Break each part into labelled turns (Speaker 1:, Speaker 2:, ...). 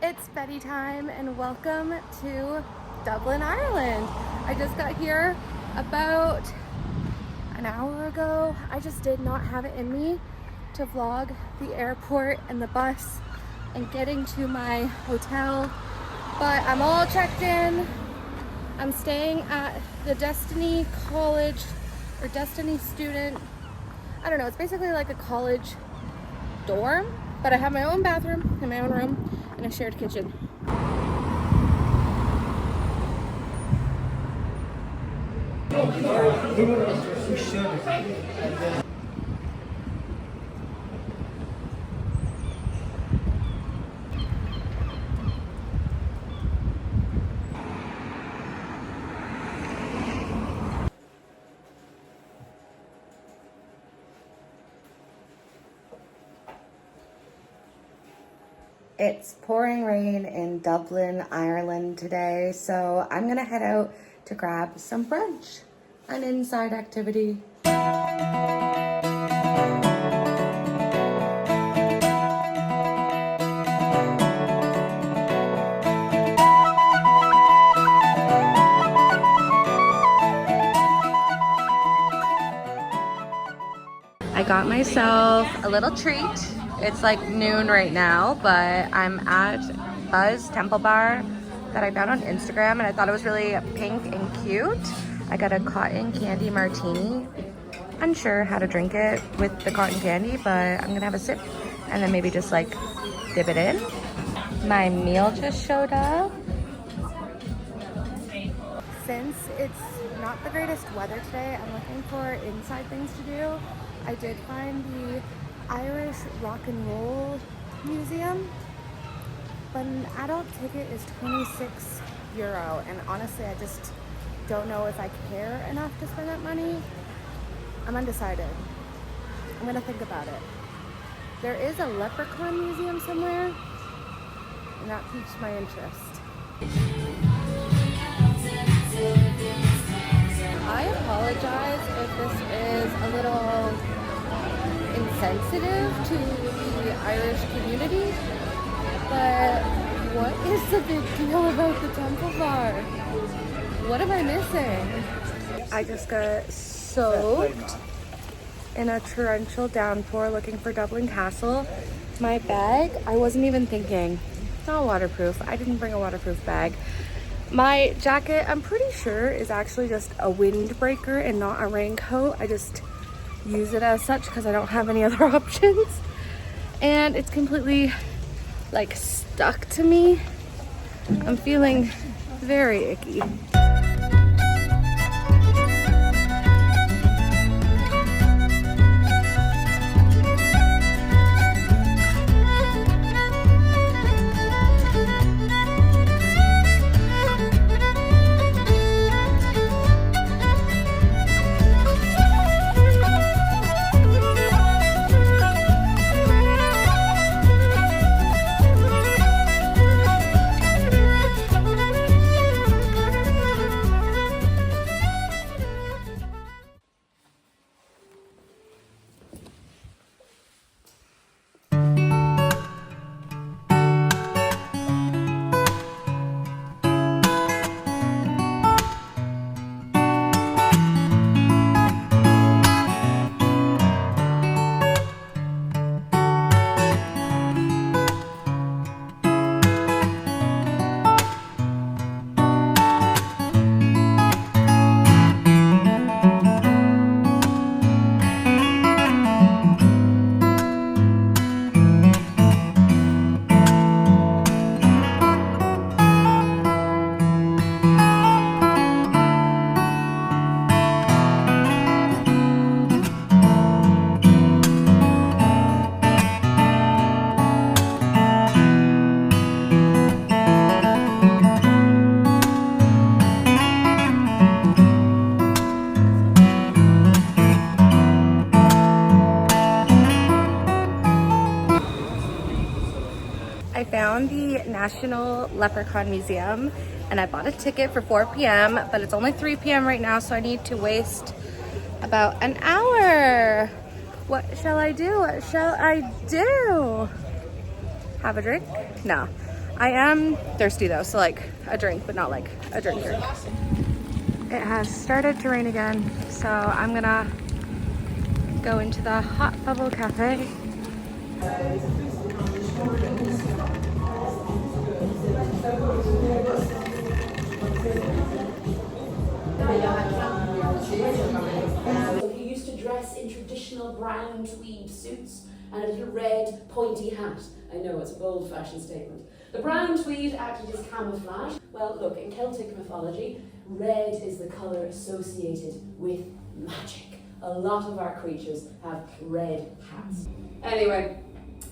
Speaker 1: It's Betty time and welcome to Dublin, Ireland. I just got here about an hour ago. I just did not have it in me to vlog the airport and the bus and getting to my hotel, but I'm all checked in. I'm staying at the Destiny College or Destiny student. I don't know, it's basically like a college dorm, but I have my own bathroom in my own room and a shared kitchen. It's pouring rain in Dublin, Ireland today, so I'm gonna head out to grab some brunch, an inside activity. I got myself a little treat. It's like noon right now, but I'm at Buzz Temple Bar that I found on Instagram and I thought it was really pink and cute. I got a cotton candy martini. Unsure how to drink it with the cotton candy, but I'm gonna have a sip and then maybe just like dip it in. My meal just showed up. Since it's not the greatest weather today, I'm looking for inside things to do. I did find the Irish Rock and Roll Museum, but an adult ticket is €26, and honestly I just don't know if I care enough to spend that money. I'm undecided. I'm gonna think about it. There is a Leprechaun museum somewhere, and that piqued my interest. I apologize if this is a little insensitive to the Irish community, but what is the big deal about the Temple Bar? What am I missing? I just got soaked in a torrential downpour looking for Dublin Castle. My bag, I wasn't even thinking. It's not waterproof. I didn't bring a waterproof bag. My jacket, I'm pretty sure, is actually just a windbreaker and not a raincoat. I just use it as such because I don't have any other options. And it's completely like stuck to me. I'm feeling very icky. I found the National Leprechaun Museum and I bought a ticket for 4 p.m. but it's only 3 p.m. right now, so I need to waste about an hour. What shall I do? What shall I do? Have a drink? No. I am thirsty though, so like a drink, but not like a drink. It has started to rain again, so I'm gonna go into the Hot Bubble Cafe.
Speaker 2: He used to dress in traditional brown tweed suits and a little red pointy hat. I know, it's a bold fashion statement. The brown tweed acted as camouflage. Well, look, in Celtic mythology, red is the colour associated with magic. A lot of our creatures have red hats. Anyway,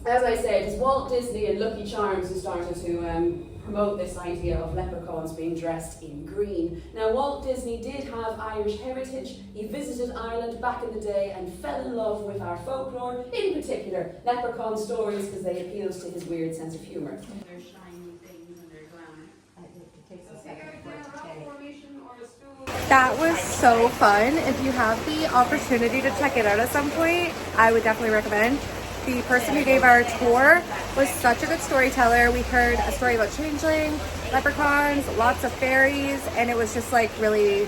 Speaker 2: as I said, it's Walt Disney and Lucky Charms who started to promote this idea of leprechauns being dressed in green. Now, Walt Disney did have Irish heritage. He visited Ireland back in the day and fell in love with our folklore, in particular leprechaun stories, because they appealed to his weird sense of humour. Their shiny things and their glamour. It takes a second for it to take.
Speaker 1: That was so fun. If you have the opportunity to check it out at some point, I would definitely recommend. The person who gave our tour was such a good storyteller. We heard a story about changeling, leprechauns, lots of fairies, and it was just like really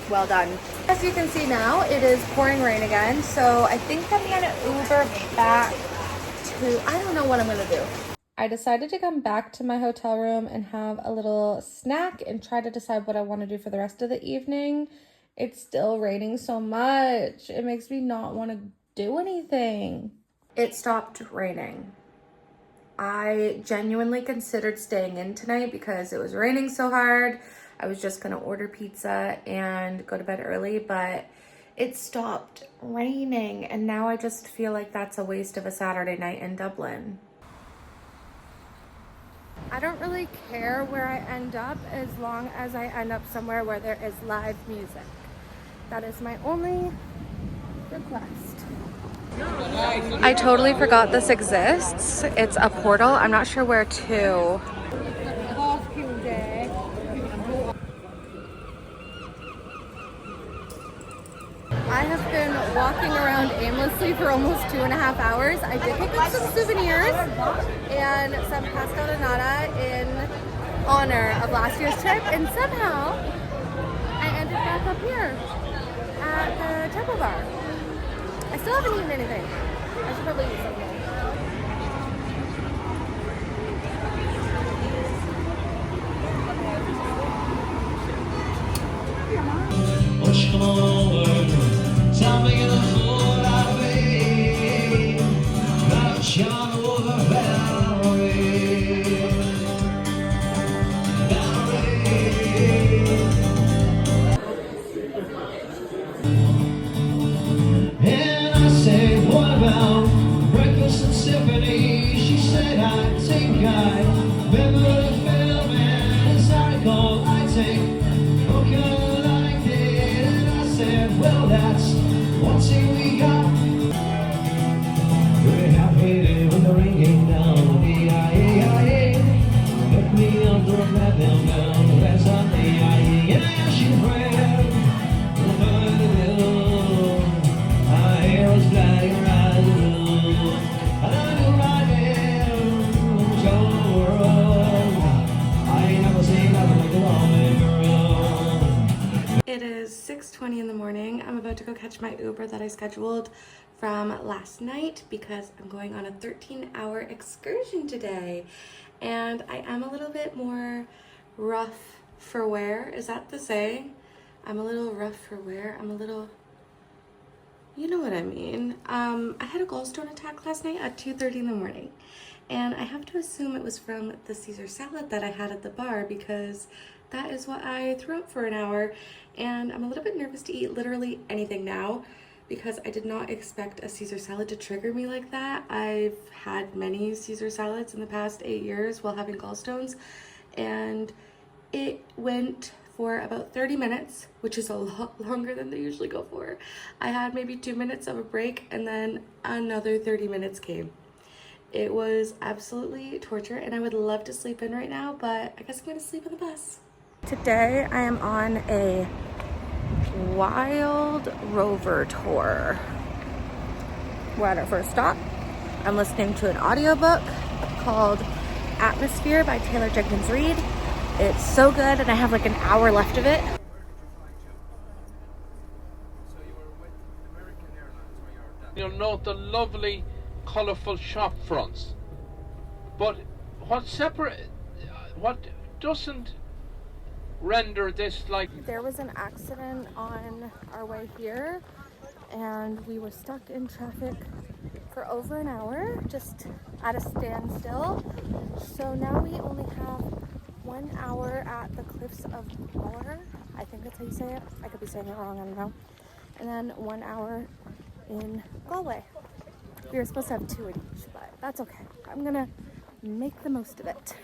Speaker 1: well done. As you can see now, it is pouring rain again, so I think I'm gonna Uber back to, I don't know what I'm gonna do. I decided to come back to my hotel room and have a little snack and try to decide what I want to do for the rest of the evening. It's still raining so much. It makes me not want to do anything. It stopped raining. I genuinely considered staying in tonight because it was raining so hard. I was just gonna order pizza and go to bed early, but it stopped raining, and now I just feel like that's a waste of a Saturday night in Dublin. I don't really care where I end up as long as I end up somewhere where there is live music. That is my only request. I totally forgot this exists. It's a portal. I'm not sure where to. I have been walking around aimlessly for almost 2.5 hours. I did pick up some souvenirs and some pastel de nata in honor of last year's trip, and somehow I ended back up here at the Temple Bar. I still haven't eaten anything. I should probably eat something. It is 6:20 in the morning. I'm about to go catch my Uber that I scheduled from last night because I'm going on a 13-hour excursion today. And I am a little bit more rough for wear. Is that the saying? I'm a little rough for wear. I'm a little, you know what I mean. I had a gallstone attack last night at 2:30 in the morning. And I have to assume it was from the Caesar salad that I had at the bar because that is what I threw up for an hour. And I'm a little bit nervous to eat literally anything now because I did not expect a Caesar salad to trigger me like that. I've had many Caesar salads in the past 8 years while having gallstones, and it went for about 30 minutes, which is a lot longer than they usually go for. I had maybe 2 minutes of a break and then another 30 minutes came. It was absolutely torture and I would love to sleep in right now, but I guess I'm gonna sleep on the bus. Today I am on a wild rover tour. We're at our first stop. I'm listening to an audiobook called Atmosphere by Taylor Jenkins Reid. It's so good, and I have like an hour left of it.
Speaker 3: You'll note the lovely, colourful shop fronts. But what doesn't render this like...
Speaker 1: There was an accident on our way here, and we were stuck in traffic for over an hour, just at a standstill. So now we only have 1 hour at the cliffs of Moher. I think that's how you say it. I could be saying it wrong, I don't know. And then 1 hour in Galway. We were supposed to have 2 in each, but that's okay. I'm gonna make the most of it.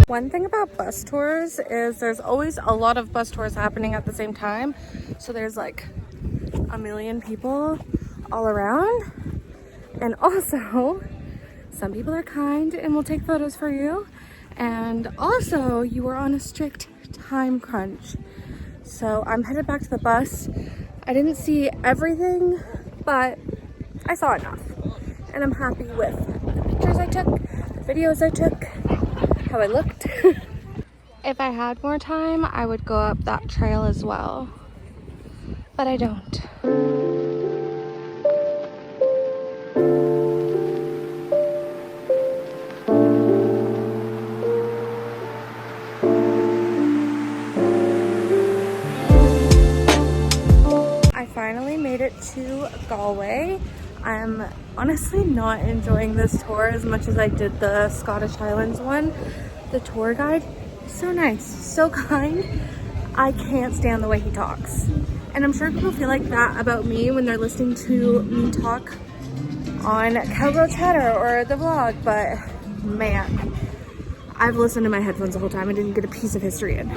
Speaker 1: One thing about bus tours is there's always a lot of bus tours happening at the same time. So there's like a million people all around. And also, some people are kind and will take photos for you. And also, you are on a strict time crunch. So I'm headed back to the bus. I didn't see everything, but I saw enough. And I'm happy with the pictures I took, the videos I took, how I looked. If I had more time, I would go up that trail as well, but I don't. I finally made it to Galway. I'm honestly not enjoying this tour as much as I did the Scottish Highlands one. The tour guide is so nice, so kind. I can't stand the way he talks. And I'm sure people feel like that about me when they're listening to me talk on Cowgirl Chatter or the vlog, but man, I've listened to my headphones the whole time. I didn't get a piece of history in.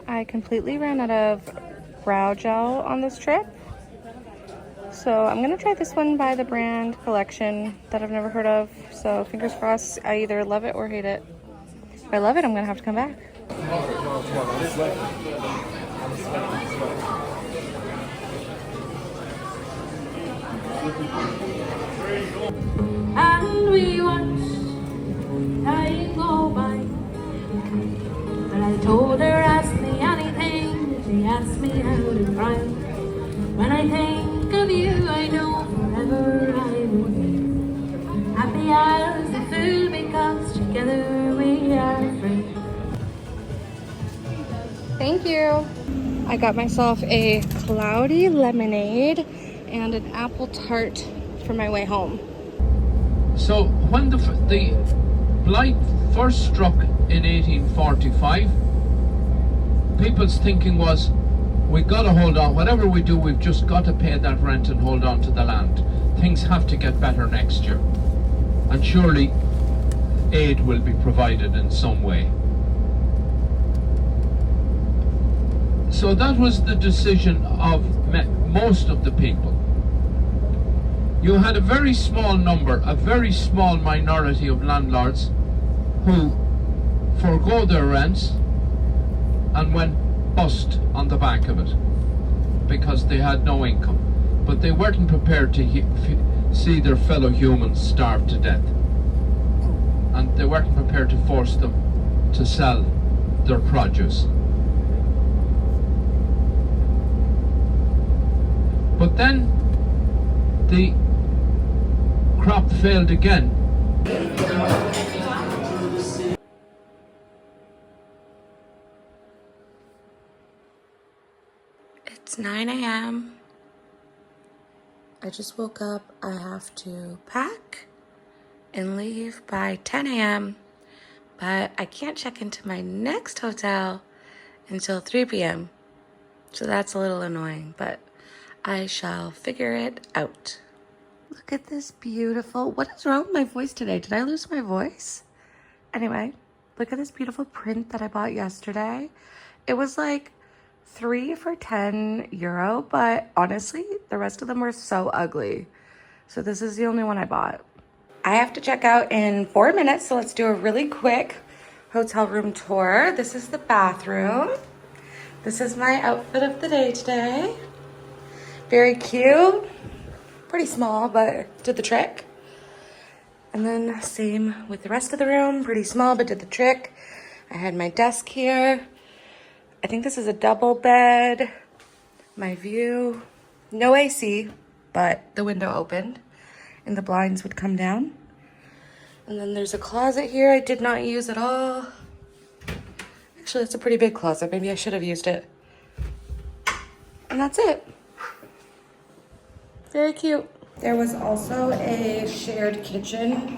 Speaker 1: I completely ran out of brow gel on this trip. So I'm gonna try this one by the brand Collection that I've never heard of. So fingers crossed, I either love it or hate it. If I love it, I'm gonna have to come back.
Speaker 2: And we watched time go by. But I told her, ask me anything. She asked me how to cry. When I think of you, I know forever I will be. Happy as a fool because together we are free.
Speaker 1: Thank you. I got myself a cloudy lemonade and an apple tart for my way home.
Speaker 3: So when the blight first struck in 1845, people's thinking was, we've got to hold on. Whatever we do, we've just got to pay that rent and hold on to the land. Things have to get better next year. And surely aid will be provided in some way. So that was the decision of most of the people. You had a very small number, a very small minority of landlords who forgo their rents and went bust on the back of it because they had no income. But they weren't prepared to see their fellow humans starve to death. And they weren't prepared to force them to sell their produce. But then the crop failed again.
Speaker 1: It's 9 a.m. I just woke up. I have to pack and leave by 10 a.m. But I can't check into my next hotel until 3 p.m. So that's a little annoying, but I shall figure it out. Look at this beautiful, what is wrong with my voice today? Did I lose my voice? Anyway, look at this beautiful print that I bought yesterday. It was like 3 for 10 euro, but honestly, the rest of them were so ugly. So this is the only one I bought. I have to check out in 4 minutes, so let's do a really quick hotel room tour. This is the bathroom. This is my outfit of the day today. Very cute. Pretty small, but did the trick. And then same with the rest of the room. Pretty small, but did the trick. I had my desk here. I think this is a double bed. My view, no AC, but the window opened and the blinds would come down. And then there's a closet here I did not use at all. Actually, it's a pretty big closet. Maybe I should have used it. And that's it. Very cute. There was also a shared kitchen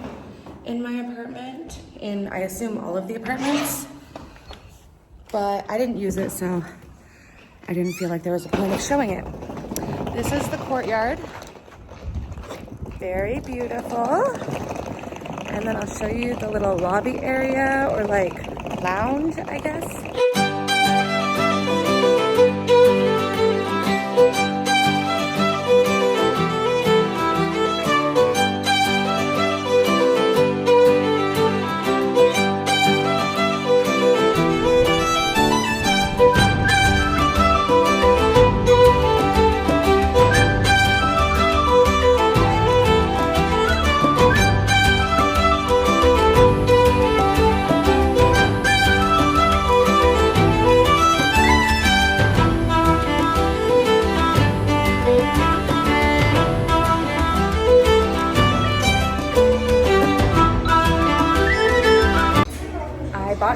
Speaker 1: in my apartment, in I assume all of the apartments, but I didn't use it, so I didn't feel like there was a point of showing it. This is the courtyard. Very beautiful. And then I'll show you the little lobby area, or like lounge, I guess.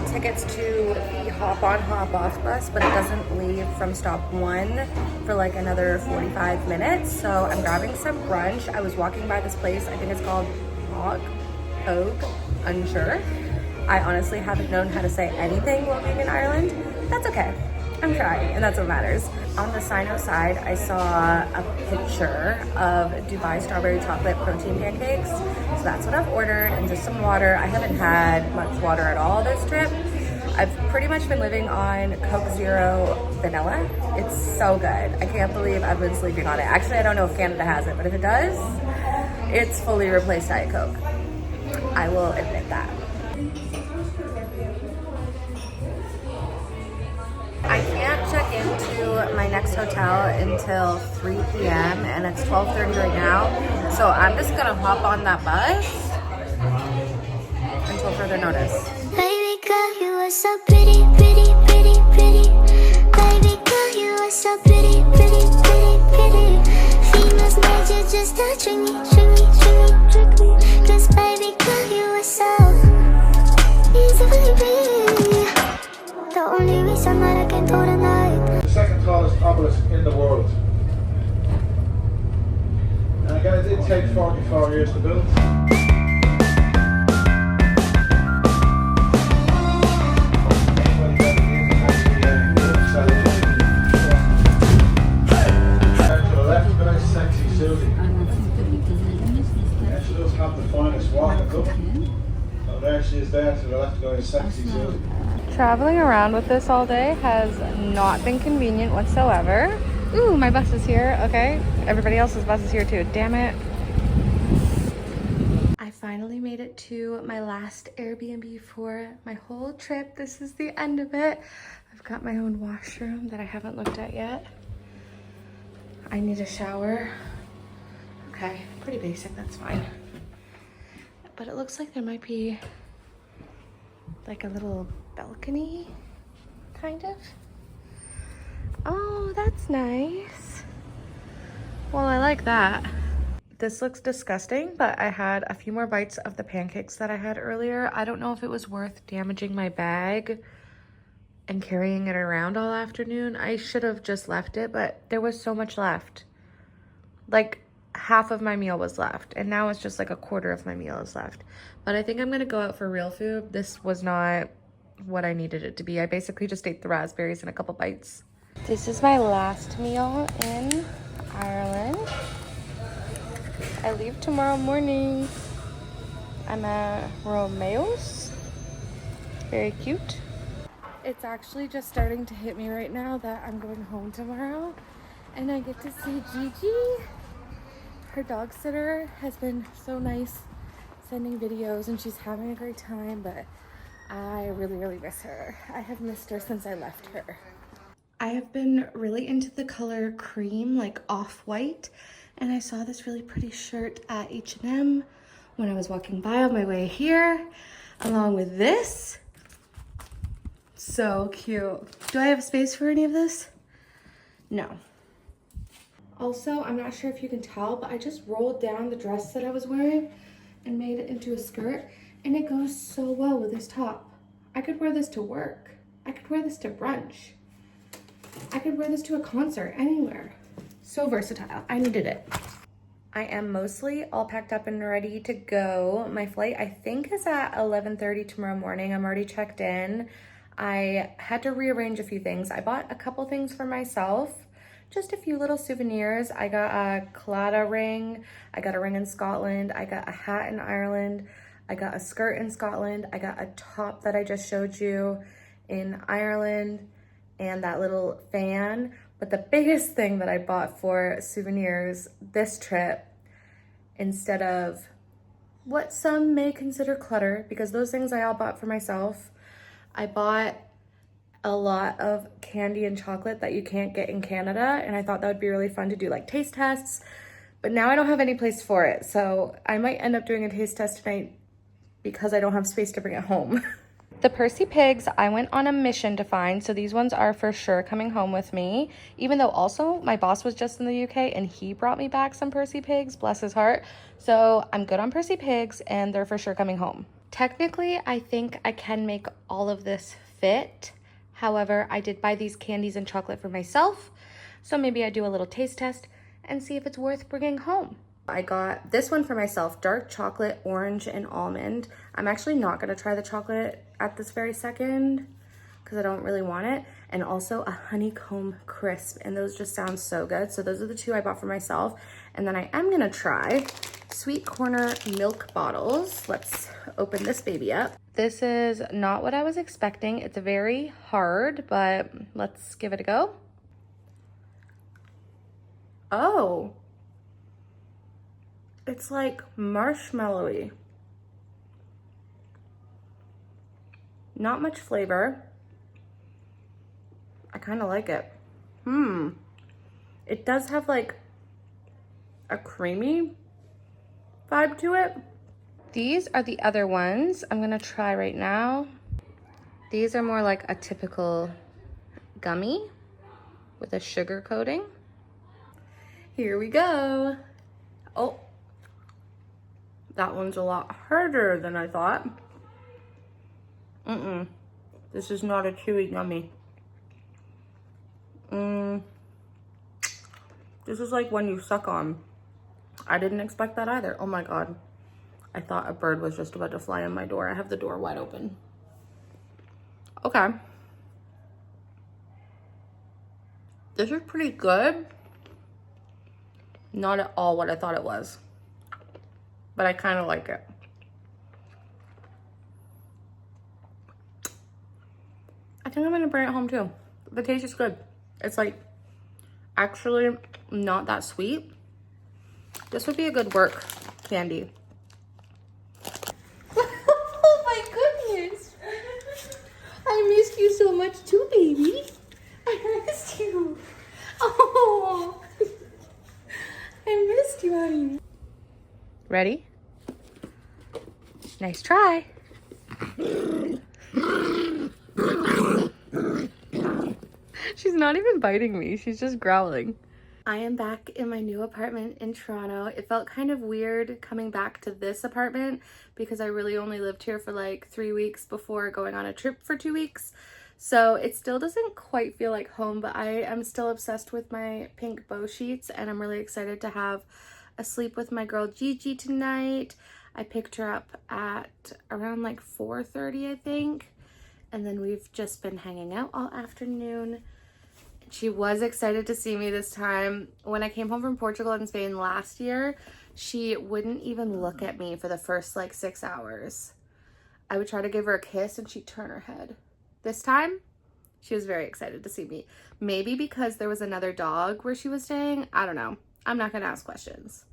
Speaker 1: Tickets to the hop on hop off bus, but it doesn't leave from stop 1 for like another 45 minutes, so I'm grabbing some brunch. I was walking by this place, I think it's called Moher, unsure. I honestly haven't known how to say anything while being in Ireland. That's okay, I'm trying, and that's what matters. On the Sino side, I saw a picture of Dubai strawberry chocolate protein pancakes. So that's what I've ordered, and just some water. I haven't had much water at all this trip. I've pretty much been living on Coke Zero vanilla. It's so good. I can't believe I've been sleeping on it. Actually, I don't know if Canada has it, but if it does, it's fully replaced Diet Coke. I will admit that. I can't check into my next hotel until 3 p.m. and it's 12:30 right now. So I'm just gonna hop on that bus until further notice.
Speaker 4: Baby girl, you are so pretty, pretty, pretty, pretty. Baby girl, you are so pretty, pretty, pretty, pretty. Females made you just to trick me, trick me, trick me, trick me. 'Cause baby girl, you are so easy, baby. The only reason that I can do tonight.
Speaker 5: The second tallest obelisk in the world. And again, it did take 44 years to build. To the left, very sexy Susie. And she does have the finest walk. Look. So there she is there to the left, going sexy Susie.
Speaker 1: Traveling around with this all day has not been convenient whatsoever. Ooh, my bus is here. Okay, everybody else's bus is here too. Damn it. I finally made it to my last Airbnb for my whole trip. This is the end of it. I've got my own washroom that I haven't looked at yet. I need a shower. Okay, pretty basic, that's fine. But it looks like there might be like a little balcony, kind of. Oh, that's nice. Well, I like that. This looks disgusting, but I had a few more bites of the pancakes that I had earlier. I don't know if it was worth damaging my bag and carrying it around all afternoon. I should have just left it, but there was so much left. Like half of my meal was left, and now it's just like a quarter of my meal is left. But I think I'm gonna go out for real food. This was not what I needed it to be. I basically just ate the raspberries and a couple bites. This is my last meal in Ireland. I leave tomorrow morning. I'm at Romeo's. Very cute. It's actually just starting to hit me right now that I'm going home tomorrow and I get to see Gigi. Her dog sitter has been so nice sending videos and she's having a great time, but I really miss her. I have missed her since I left her. I have been really into the color cream, like off-white, and I saw this really pretty shirt at H&M when I was walking by on my way here, along with this. So cute. Do I have space for any of this? No. Also, I'm not sure if you can tell, but I just rolled down the dress that I was wearing and made it into a skirt, and it goes so well with this top. I could wear this to work. I could wear this to brunch. I could wear this to a concert, anywhere. So versatile. I needed it. I am mostly all packed up and ready to go. My flight, I think, is at 11:30 tomorrow morning. I'm already checked in. I had to rearrange a few things. I bought a couple things for myself, just a few little souvenirs. I got a Claddagh ring. I got a ring in Scotland. I got a hat in Ireland. I got a skirt in Scotland. I got a top that I just showed you in Ireland, and that little fan. But the biggest thing that I bought for souvenirs this trip, instead of what some may consider clutter, because those things I all bought for myself, I bought a lot of candy and chocolate that you can't get in Canada, and I thought that would be really fun to do like taste tests, but now I don't have any place for it, so I might end up doing a taste test tonight because I don't have space to bring it home. The Percy pigs I went on a mission to find, so these ones are for sure coming home with me, even though also my boss was just in the UK and he brought me back some Percy pigs, bless his heart. So I'm good on Percy pigs and they're for sure coming home. Technically, I think I can make all of this fit. However, I did buy these candies and chocolate for myself, so maybe I do a little taste test and see if it's worth bringing home. I got this one for myself, dark chocolate, orange, and almond. I'm actually not gonna try the chocolate at this very second because I don't really want it. And also a honeycomb crisp, and those just sound so good. So those are the two I bought for myself. And then I am gonna try Sweet Corner milk bottles. Let's open this baby up. This is not what I was expecting. It's very hard, but let's give it a go. Oh. It's like marshmallowy. Not much flavor. I kind of like it. It does have like a creamy vibe to it. These are the other ones I'm gonna try right now. These are more like a typical gummy with a sugar coating. Here we go. Oh. That one's a lot harder than I thought. This is not a chewy gummy. This is like one you suck on. I didn't expect that either. Oh my God. I thought a bird was just about to fly in my door. I have the door wide open. Okay. This is pretty good. Not at all what I thought it was, but I kind of like it. I think I'm gonna bring it home too. The taste is good. It's like actually not that sweet. This would be a good work candy. Oh my goodness. I missed you so much too, baby. I missed you. Oh, I missed you, honey. Ready? Nice try. She's not even biting me. She's just growling. I am back in my new apartment in Toronto. It felt kind of weird coming back to this apartment because I really only lived here for like 3 weeks before going on a trip for 2 weeks. So it still doesn't quite feel like home, but I am still obsessed with my pink bow sheets and I'm really excited to have a sleep with my girl Gigi tonight. I picked her up at around like 4:30, I think. And then we've just been hanging out all afternoon. She was excited to see me this time. When I came home from Portugal and Spain last year, she wouldn't even look at me for the first like 6 hours. I would try to give her a kiss and she'd turn her head. This time, she was very excited to see me. Maybe because there was another dog where she was staying. I don't know. I'm not going to ask questions.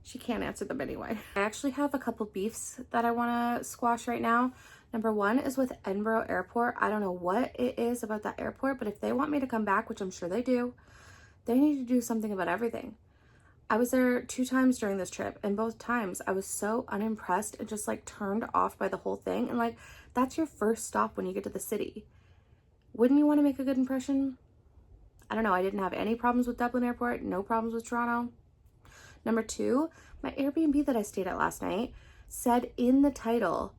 Speaker 1: She can't answer them anyway. I actually have a couple beefs that I want to squash right now. Number one is with Edinburgh Airport. I don't know what it is about that airport, but if they want me to come back, which I'm sure they do, they need to do something about everything. I was there 2 times during this trip, and both times I was so unimpressed and just like turned off by the whole thing. And like, that's your first stop when you get to the city. Wouldn't you want to make a good impression? I don't know. I didn't have any problems with Dublin Airport, no problems with Toronto. Number 2, my Airbnb that I stayed at last night said in the title,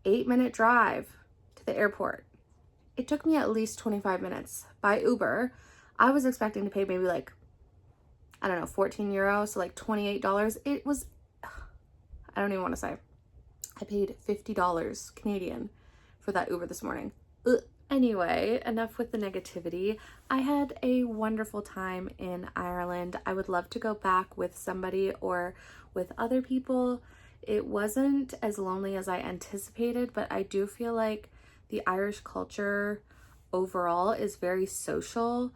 Speaker 1: 8-minute drive to the airport. It took me at least 25 minutes by Uber. I was expecting to pay maybe like, I don't know, 14 euros, so like $28. It was, I don't even want to say. I paid $50 Canadian for that Uber this morning. Ugh. Anyway, enough with the negativity. I had a wonderful time in Ireland. I would love to go back with somebody or with other people. It wasn't as lonely as I anticipated, but I do feel like the Irish culture overall is very social,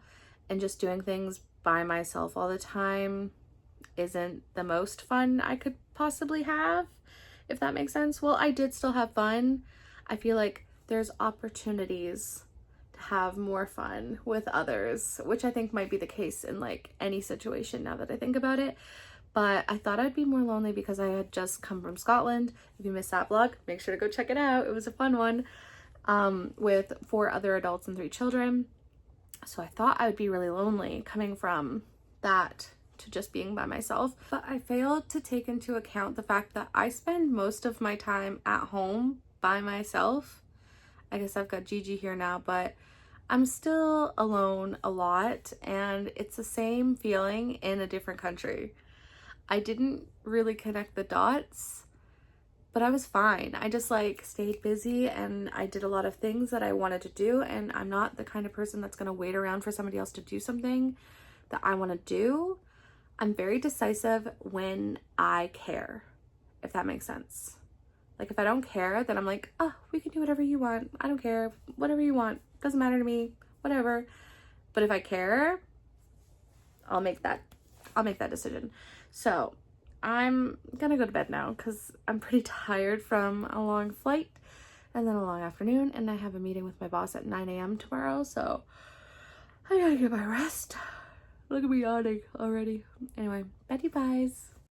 Speaker 1: and just doing things by myself all the time isn't the most fun I could possibly have, if that makes sense. Well, I did still have fun. I feel like there's opportunities to have more fun with others, which I think might be the case in like any situation now that I think about it. But I thought I'd be more lonely because I had just come from Scotland. If you missed that vlog, make sure to go check it out. It was a fun one, with 4 other adults and 3 children. So I thought I would be really lonely coming from that to just being by myself. But I failed to take into account the fact that I spend most of my time at home by myself. I guess I've got Gigi here now, but I'm still alone a lot, and it's the same feeling in a different country. I didn't really connect the dots, but I was fine. I just like stayed busy and I did a lot of things that I wanted to do, and I'm not the kind of person that's going to wait around for somebody else to do something that I want to do. I'm very decisive when I care, if that makes sense. Like if I don't care, then I'm like, oh, we can do whatever you want. I don't care. Whatever you want. Doesn't matter to me. Whatever. But if I care, I'll make that decision. So I'm gonna go to bed now because I'm pretty tired from a long flight and then a long afternoon, and I have a meeting with my boss at 9 a.m. tomorrow, so I gotta get my rest. Look at me yawning already. Anyway, bye you guys.